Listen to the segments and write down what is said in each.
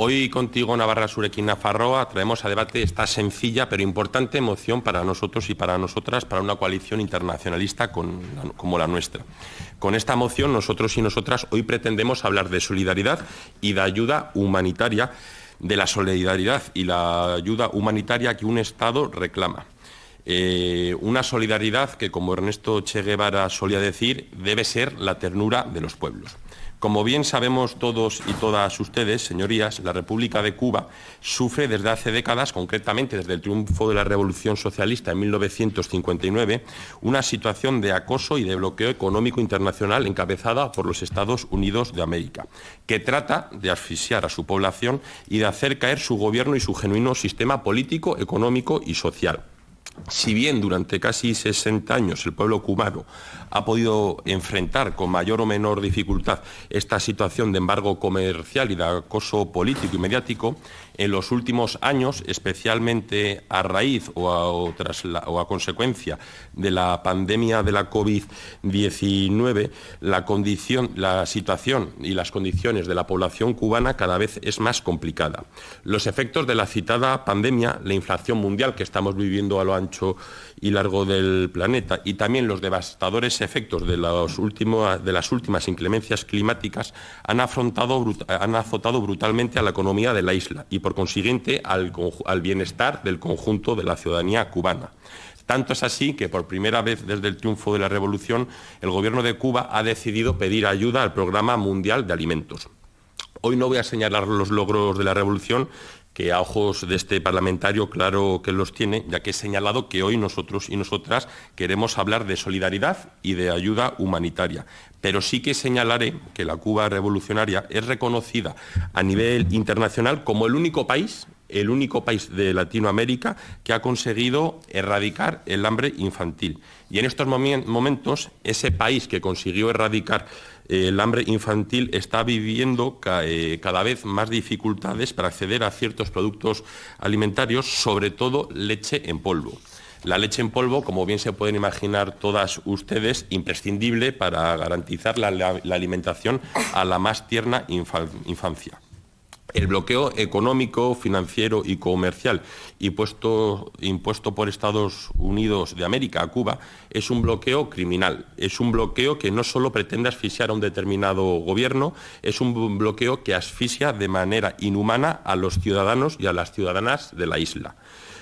Hoy contigo, Navarra Surekin Nafarroa, traemos a debate esta sencilla pero importante moción para nosotros y para nosotras, para una coalición internacionalista como la nuestra. Con esta moción, nosotros y nosotras hoy pretendemos hablar de solidaridad y de ayuda humanitaria, de la solidaridad y la ayuda humanitaria que un Estado reclama. Una solidaridad que, como Ernesto Che Guevara solía decir, debe ser la ternura de los pueblos. Como bien sabemos todos y todas ustedes, señorías, la República de Cuba sufre desde hace décadas, concretamente desde el triunfo de la Revolución Socialista en 1959, una situación de acoso y de bloqueo económico internacional encabezada por los Estados Unidos de América, que trata de asfixiar a su población y de hacer caer su gobierno y su genuino sistema político, económico y social. Si bien durante casi 60 años el pueblo cubano ha podido enfrentar con mayor o menor dificultad esta situación de embargo comercial y de acoso político y mediático, en los últimos años, especialmente a raíz o a consecuencia de la pandemia de la COVID-19, la situación y las condiciones de la población cubana cada vez es más complicada. Los efectos de la citada pandemia, la inflación mundial que estamos viviendo a lo ancho y largo del planeta y también los devastadores efectos de las últimas inclemencias climáticas han azotado brutalmente a la economía de la isla y por consiguiente al bienestar del conjunto de la ciudadanía cubana. Tanto es así que por primera vez desde el triunfo de la Revolución el Gobierno de Cuba ha decidido pedir ayuda al Programa Mundial de Alimentos. Hoy no voy a señalar los logros de la Revolución, que a ojos de este parlamentario claro que los tiene, ya que he señalado que hoy nosotros y nosotras queremos hablar de solidaridad y de ayuda humanitaria. Pero sí que señalaré que la Cuba revolucionaria es reconocida a nivel internacional como el único país de Latinoamérica que ha conseguido erradicar el hambre infantil. Y en estos momentos, ese país que consiguió erradicar el hambre infantil está viviendo cada vez más dificultades para acceder a ciertos productos alimentarios, sobre todo leche en polvo. La leche en polvo, como bien se pueden imaginar todas ustedes, imprescindible para garantizar la alimentación a la más tierna infancia. El bloqueo económico, financiero y comercial impuesto por Estados Unidos de América a Cuba es un bloqueo criminal, es un bloqueo que no solo pretende asfixiar a un determinado gobierno, es un bloqueo que asfixia de manera inhumana a los ciudadanos y a las ciudadanas de la isla.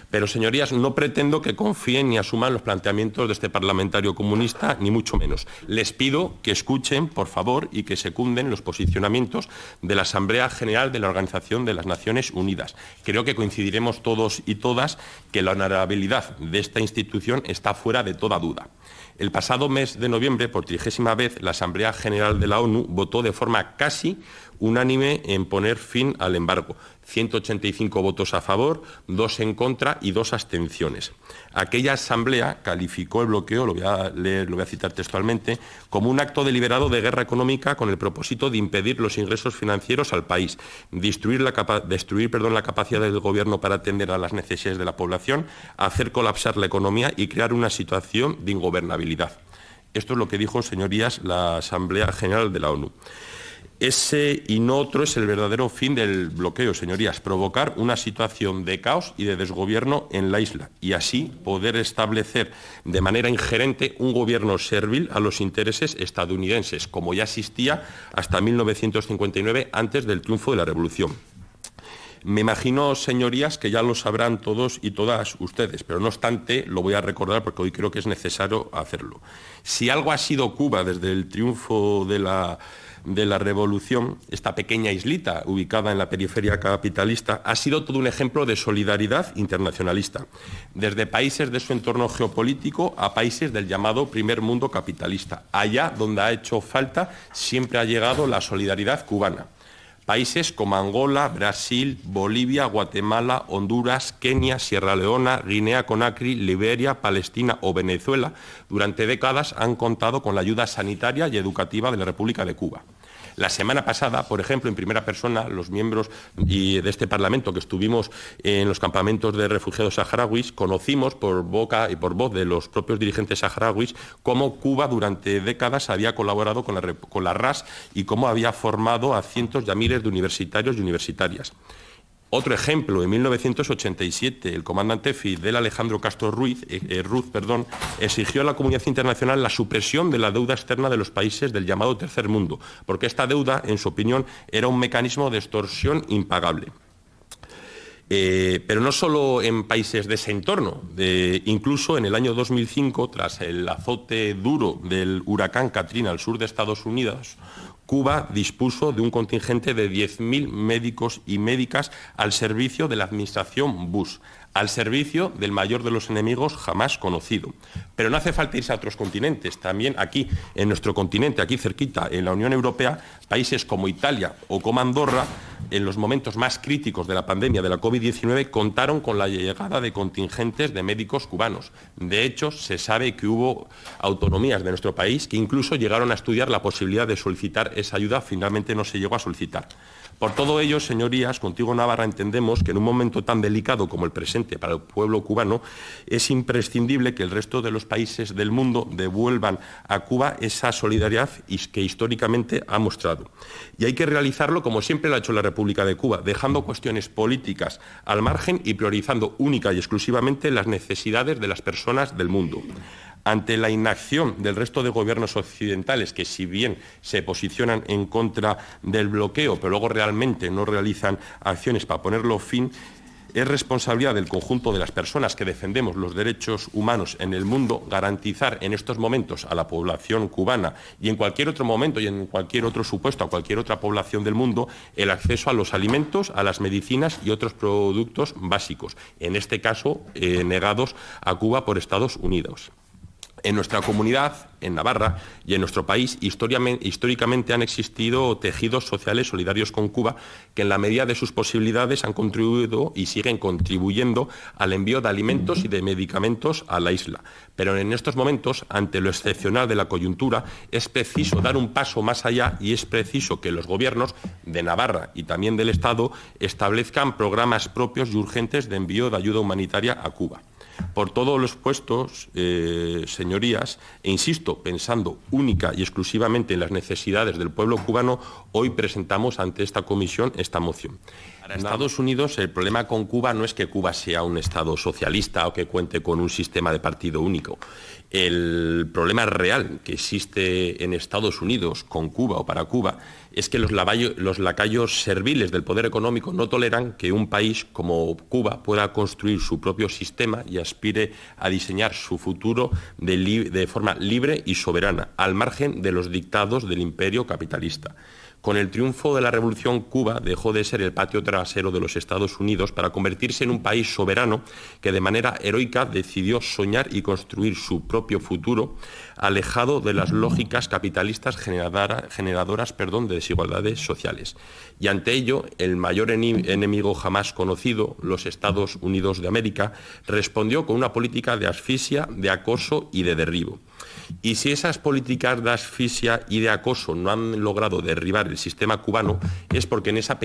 Pero, señorías, no pretendo que confíen ni asuman los planteamientos de este parlamentario comunista, ni mucho menos. Les pido que escuchen, por favor, y que secunden los posicionamientos de la Asamblea General de la Organización de las Naciones Unidas. Creo que coincidiremos todos y todas que la honorabilidad de esta institución está fuera de toda duda. El pasado mes de noviembre, por 30ª vez, la Asamblea General de la ONU votó de forma casi unánime en poner fin al embargo. 185 votos a favor, 2 en contra y 2 abstenciones. Aquella asamblea calificó el bloqueo, lo voy a citar textualmente, como un acto deliberado de guerra económica con el propósito de impedir los ingresos financieros al país, destruir la capacidad del gobierno para atender a las necesidades de la población, hacer colapsar la economía y crear una situación de ingobernabilidad. Esto es lo que dijo, señorías, la Asamblea General de la ONU. Ese y no otro es el verdadero fin del bloqueo, señorías, provocar una situación de caos y de desgobierno en la isla y así poder establecer de manera ingerente un gobierno servil a los intereses estadounidenses, como ya existía hasta 1959, antes del triunfo de la Revolución. Me imagino, señorías, que ya lo sabrán todos y todas ustedes, pero no obstante lo voy a recordar porque hoy creo que es necesario hacerlo. Si algo ha sido Cuba desde el triunfo de la Revolución, esta pequeña islita ubicada en la periferia capitalista, ha sido todo un ejemplo de solidaridad internacionalista, desde países de su entorno geopolítico a países del llamado primer mundo capitalista. Allá donde ha hecho falta siempre ha llegado la solidaridad cubana. Países como Angola, Brasil, Bolivia, Guatemala, Honduras, Kenia, Sierra Leona, Guinea-Conakry, Liberia, Palestina o Venezuela durante décadas han contado con la ayuda sanitaria y educativa de la República de Cuba. La semana pasada, por ejemplo, en primera persona, los miembros de este Parlamento que estuvimos en los campamentos de refugiados saharauis, conocimos por boca y por voz de los propios dirigentes saharauis cómo Cuba durante décadas había colaborado con la RAS y cómo había formado a cientos y a miles de universitarios y universitarias. Otro ejemplo, en 1987, el comandante Fidel Alejandro Castro Ruz, exigió a la comunidad internacional la supresión de la deuda externa de los países del llamado Tercer Mundo, porque esta deuda, en su opinión, era un mecanismo de extorsión impagable. Pero no solo en países de ese entorno, incluso en el año 2005, tras el azote duro del huracán Katrina al sur de Estados Unidos, Cuba dispuso de un contingente de 10.000 médicos y médicas al servicio de la administración Bush, al servicio del mayor de los enemigos jamás conocido. Pero no hace falta irse a otros continentes, también aquí, en nuestro continente, aquí cerquita, en la Unión Europea, países como Italia o como Andorra, en los momentos más críticos de la pandemia de la COVID-19, contaron con la llegada de contingentes de médicos cubanos. De hecho, se sabe que hubo autonomías de nuestro país que incluso llegaron a estudiar la posibilidad de solicitar esa ayuda, finalmente no se llegó a solicitar. Por todo ello, señorías, contigo Navarra entendemos que en un momento tan delicado como el presente para el pueblo cubano es imprescindible que el resto de los países del mundo devuelvan a Cuba esa solidaridad que históricamente ha mostrado. Y hay que realizarlo como siempre lo ha hecho la República de Cuba, dejando cuestiones políticas al margen y priorizando única y exclusivamente las necesidades de las personas del mundo. Ante la inacción del resto de gobiernos occidentales, que si bien se posicionan en contra del bloqueo, pero luego realmente no realizan acciones para ponerlo fin, es responsabilidad del conjunto de las personas que defendemos los derechos humanos en el mundo garantizar en estos momentos a la población cubana y en cualquier otro momento y en cualquier otro supuesto a cualquier otra población del mundo el acceso a los alimentos, a las medicinas y otros productos básicos, en este caso negados a Cuba por Estados Unidos. En nuestra comunidad, en Navarra y en nuestro país, históricamente han existido tejidos sociales solidarios con Cuba que en la medida de sus posibilidades han contribuido y siguen contribuyendo al envío de alimentos y de medicamentos a la isla. Pero en estos momentos, ante lo excepcional de la coyuntura, es preciso dar un paso más allá y es preciso que los gobiernos de Navarra y también del Estado establezcan programas propios y urgentes de envío de ayuda humanitaria a Cuba. Por todos los puestos, señorías, e insisto, pensando única y exclusivamente en las necesidades del pueblo cubano, hoy presentamos ante esta comisión esta moción. Para Estados Unidos, el problema con Cuba no es que Cuba sea un Estado socialista o que cuente con un sistema de partido único. El problema real que existe en Estados Unidos con Cuba o para Cuba es que los lacayos serviles del poder económico no toleran que un país como Cuba pueda construir su propio sistema y aspire a diseñar su futuro de forma libre y soberana, al margen de los dictados del imperio capitalista. Con el triunfo de la Revolución, Cuba dejó de ser el patio trasero de los Estados Unidos para convertirse en un país soberano que de manera heroica decidió soñar y construir su propio futuro, alejado de las lógicas capitalistas generadoras de desigualdades sociales. Y ante ello, el mayor enemigo jamás conocido, los Estados Unidos de América, respondió con una política de asfixia, de acoso y de derribo. Y si esas políticas de asfixia y de acoso no han logrado derribar el sistema cubano, es porque en esa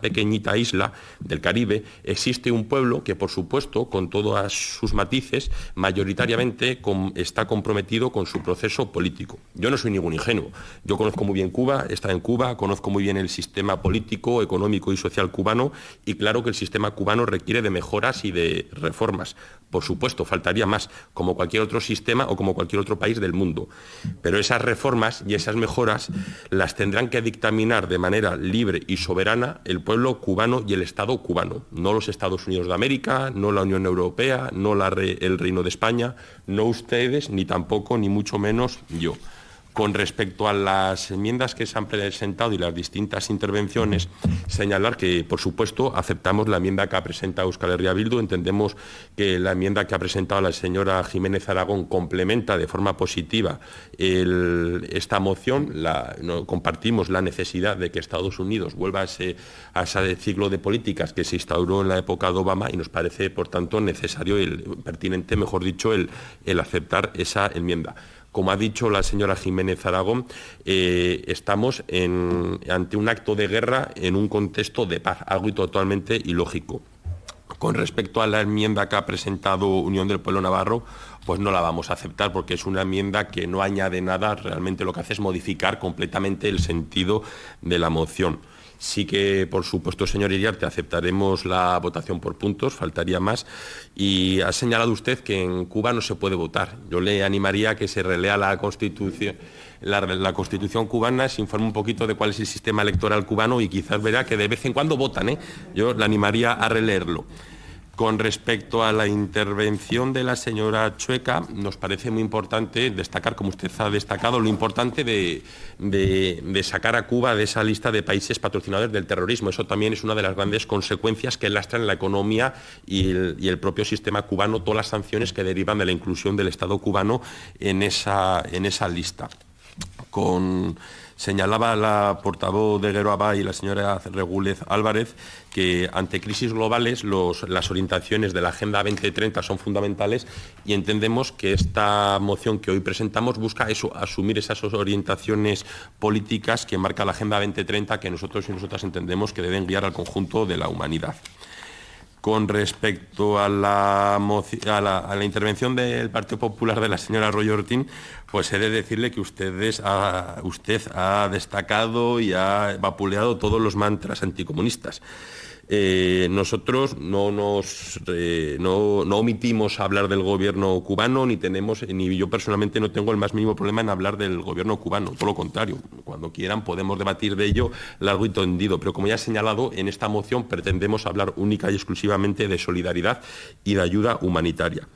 pequeñita isla del Caribe existe un pueblo que, por supuesto, con todos sus matices, mayoritariamente está comprometido con su proceso político. Yo no soy ningún ingenuo. Yo conozco muy bien Cuba, he estado en Cuba, conozco muy bien el sistema político, económico y social cubano, y claro que el sistema cubano requiere de mejoras y de reformas. Por supuesto, faltaría más, como cualquier otro sistema o como cualquier otro país del mundo. Pero esas reformas y esas mejoras las tendrán que dictaminar de manera libre y soberana el pueblo cubano y el Estado cubano, no los Estados Unidos de América, no la Unión Europea, no el Reino de España, no ustedes, ni tampoco, ni mucho menos yo. Con respecto a las enmiendas que se han presentado y las distintas intervenciones, señalar que, por supuesto, aceptamos la enmienda que ha presentado Euskal Herria Bildu. Entendemos que la enmienda que ha presentado la señora Jiménez Aragón complementa de forma positiva esta moción. Compartimos la necesidad de que Estados Unidos vuelva a ese ciclo de políticas que se instauró en la época de Obama y nos parece, por tanto, necesario, pertinente, mejor dicho, el aceptar esa enmienda. Como ha dicho la señora Jiménez Aragón, estamos ante un acto de guerra en un contexto de paz, algo totalmente ilógico. Con respecto a la enmienda que ha presentado Unión del Pueblo Navarro, pues no la vamos a aceptar porque es una enmienda que no añade nada, realmente lo que hace es modificar completamente el sentido de la moción. Sí que, por supuesto, señor Iriarte, aceptaremos la votación por puntos, faltaría más. Y ha señalado usted que en Cuba no se puede votar. Yo le animaría a que se relea la Constitución, la Constitución cubana, se informe un poquito de cuál es el sistema electoral cubano y quizás verá que de vez en cuando votan, Yo le animaría a releerlo. Con respecto a la intervención de la señora Chueca, nos parece muy importante destacar, como usted ha destacado, lo importante de sacar a Cuba de esa lista de países patrocinadores del terrorismo. Eso también es una de las grandes consecuencias que lastran la economía y el propio sistema cubano, todas las sanciones que derivan de la inclusión del Estado cubano en esa lista. Señalaba la portavoz de Gueroabá y la señora Regúlez Álvarez que ante crisis globales las orientaciones de la Agenda 2030 son fundamentales y entendemos que esta moción que hoy presentamos busca eso, asumir esas orientaciones políticas que marca la Agenda 2030 que nosotros y nosotras entendemos que deben guiar al conjunto de la humanidad. Con respecto a la intervención del Partido Popular de la señora Arroyo Ortín, pues he de decirle que usted ha destacado y ha vapuleado todos los mantras anticomunistas. Nosotros no omitimos hablar del gobierno cubano, ni yo personalmente no tengo el más mínimo problema en hablar del gobierno cubano, todo lo contrario, cuando quieran podemos debatir de ello largo y tendido, pero como ya he señalado, en esta moción pretendemos hablar única y exclusivamente de solidaridad y de ayuda humanitaria.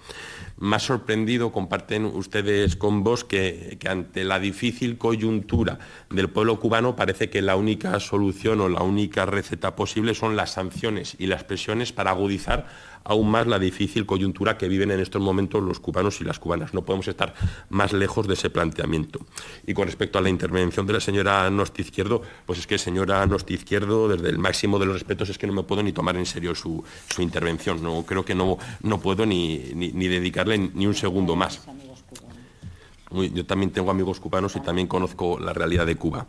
Me ha sorprendido, comparten ustedes con vos, que ante la difícil coyuntura del pueblo cubano parece que la única solución o la única receta posible son las sanciones y las presiones para agudizar aún más la difícil coyuntura que viven en estos momentos los cubanos y las cubanas. No podemos estar más lejos de ese planteamiento. Y con respecto a la intervención de la señora Nosti Izquierdo, pues es que señora Nosti Izquierdo, desde el máximo de los respetos, es que no me puedo ni tomar en serio su intervención. No, creo que no puedo ni dedicarle ni un segundo más. Yo también tengo amigos cubanos y también conozco la realidad de Cuba.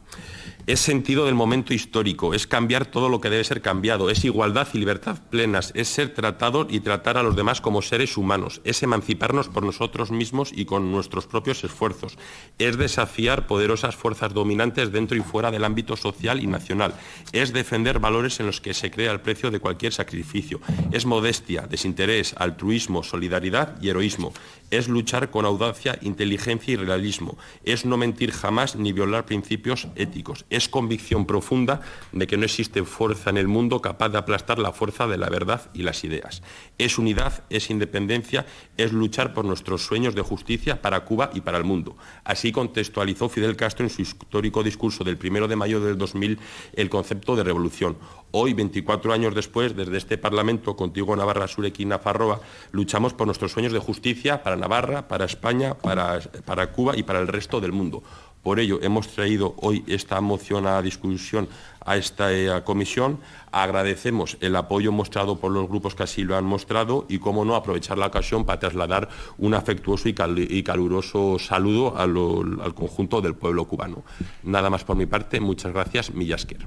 Es sentido del momento histórico, es cambiar todo lo que debe ser cambiado, es igualdad y libertad plenas, es ser tratado y tratar a los demás como seres humanos, es emanciparnos por nosotros mismos y con nuestros propios esfuerzos, es desafiar poderosas fuerzas dominantes dentro y fuera del ámbito social y nacional, es defender valores en los que se crea el precio de cualquier sacrificio, es modestia, desinterés, altruismo, solidaridad y heroísmo, es luchar con audacia, inteligencia y realismo, es no mentir jamás ni violar principios éticos, es convicción profunda de que no existe fuerza en el mundo capaz de aplastar la fuerza de la verdad y las ideas. Es unidad, es independencia, es luchar por nuestros sueños de justicia para Cuba y para el mundo. Así contextualizó Fidel Castro en su histórico discurso del 1 de mayo del 2000 el concepto de revolución. Hoy, 24 años después, desde este Parlamento, contigo Navarra, Surekin, Nafarroa, luchamos por nuestros sueños de justicia para Navarra, para España, para Cuba y para el resto del mundo. Por ello, hemos traído hoy esta moción a discusión a esta comisión. Agradecemos el apoyo mostrado por los grupos que así lo han mostrado y, cómo no, aprovechar la ocasión para trasladar un afectuoso y caluroso saludo al conjunto del pueblo cubano. Nada más por mi parte. Muchas gracias. Milla esker.